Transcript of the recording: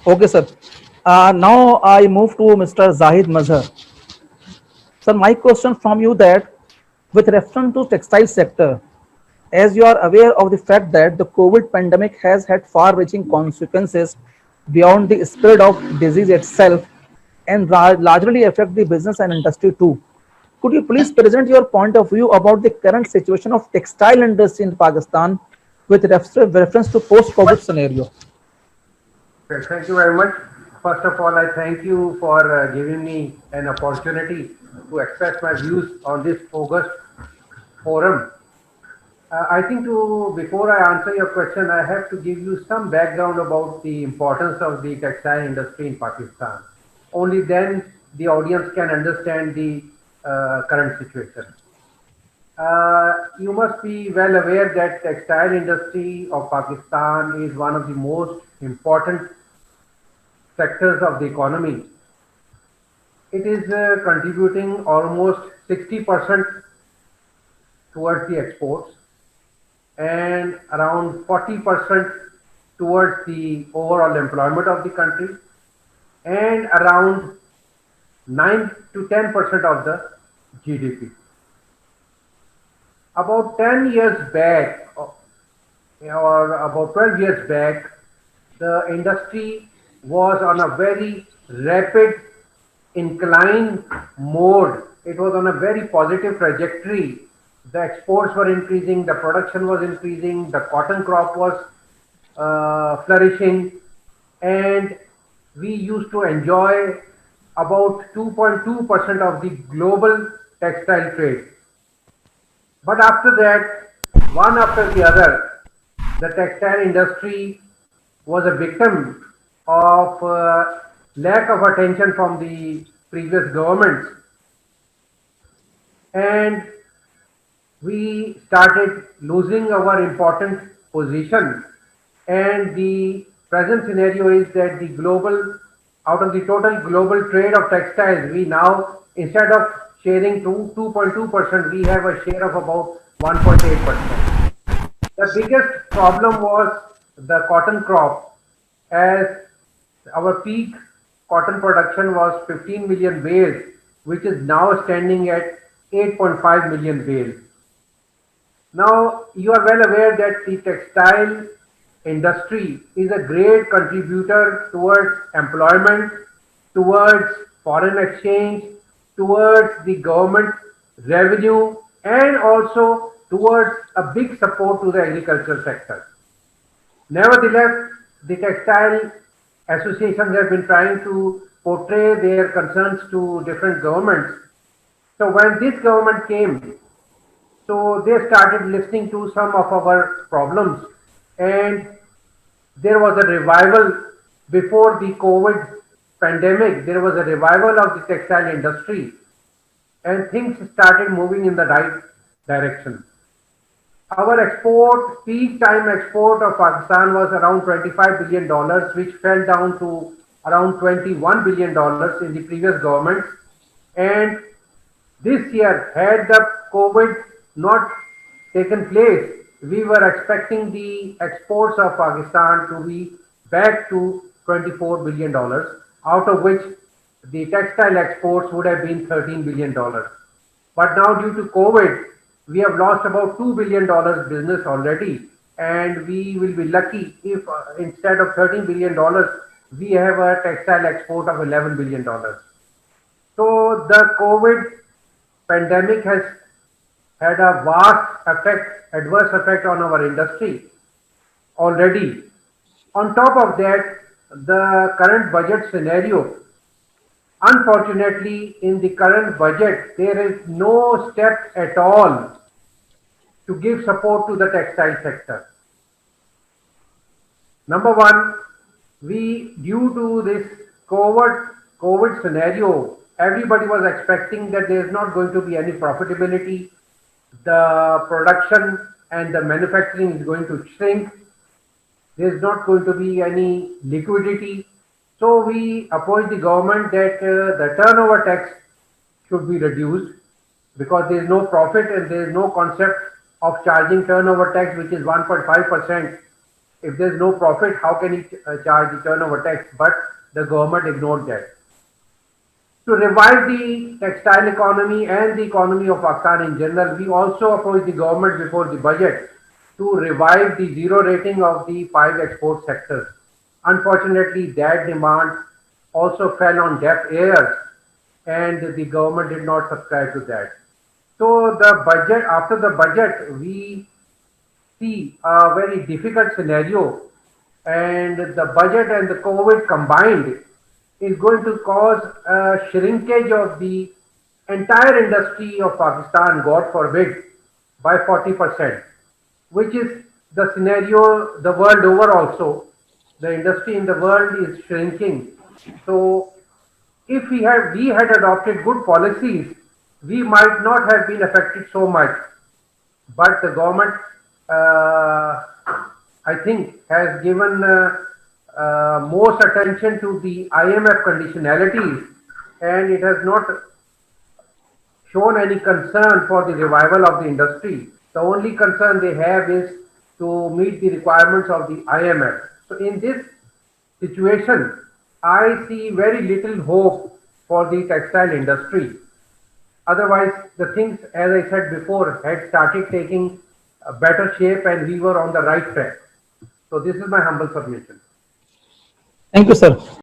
Okay, sir. Now I move to Mr. Zahid Mazhar. Sir, my question from you that with reference to textile sector, as you are aware of the fact that the COVID pandemic has had far-reaching consequences beyond the spread of disease itself and largely affect the business and industry too. Could you please present your point of view about the current situation of textile industry in Pakistan with reference to post-COVID scenario? Okay, thank you very much. First of all, I thank you for giving me an opportunity to express my views on this August forum. I think before I answer your question, I have to give you some background about the importance of the textile industry in Pakistan. Only then the audience can understand the current situation. You must be well aware that textile industry of Pakistan is one of the most important sectors of the economy. It is contributing almost 60% towards the exports and around 40% towards the overall employment of the country and around 9 to 10% of the GDP. About 10 years back or about 12 years back, the industry was on a very rapid incline mode. It was on a very positive trajectory. The exports were increasing, the production was increasing, the cotton crop was flourishing, and we used to enjoy about 2.2% of the global textile trade. But after that, one after the other, the textile industry was a victim of lack of attention from the previous governments, and we started losing our important position. And the present scenario is that the global, out of the total global trade of textiles, we now, instead of sharing 2.2%, we have a share of about 1.8%. The biggest problem was the cotton crop, as our peak cotton production was 15 million bales, which is now standing at 8.5 million bales. Now, you are well aware that the textile industry is a great contributor towards employment, towards foreign exchange, towards the government revenue, and also towards a big support to the agricultural sector. Nevertheless, the textile associations have been trying to portray their concerns to different governments. So when this government came, so they started listening to some of our problems, and there was a revival before the COVID pandemic. There was a revival of the textile industry, and things started moving in the right direction. Our export, peak time export of Pakistan was around $25 billion, which fell down to around $21 billion in the previous government. And this year, had the COVID not taken place, we were expecting the exports of Pakistan to be back to $24 billion, out of which the textile exports would have been $13 billion. But now, due to COVID, we have lost about $2 billion business already, and we will be lucky if instead of $13 billion, we have a textile export of $11 billion. So the COVID pandemic has had a vast effect, adverse effect on our industry already. On top of that, the current budget scenario, unfortunately, in the current budget, there is no step at all to give support to the textile sector. Number one, we, due to this COVID scenario, everybody was expecting that there is not going to be any profitability. The production and the manufacturing is going to shrink. There is not going to be any liquidity. So we approached the government that the turnover tax should be reduced, because there is no profit and there is no concept of charging turnover tax, which is 1.5%. If there's no profit, how can he charge the turnover tax? But the government ignored that. To revive the textile economy and the economy of Pakistan in general, we also approached the government before the budget to revive the zero rating of the 5 export sectors. Unfortunately, that demand also fell on deaf ears and the government did not subscribe to that. So the budget, after the budget, we see a very difficult scenario, and the budget and the COVID combined is going to cause a shrinkage of the entire industry of Pakistan, God forbid, by 40%, which is the scenario the world over also. The industry in the world is shrinking. So if we had adopted good policies, we might not have been affected so much. But the government, I think, has given most attention to the IMF conditionalities, and it has not shown any concern for the revival of the industry. The only concern they have is to meet the requirements of the IMF. So in this situation, I see very little hope for the textile industry. Otherwise, the things, as I said before, had started taking a better shape and we were on the right track. So this is my humble submission. Thank you, sir.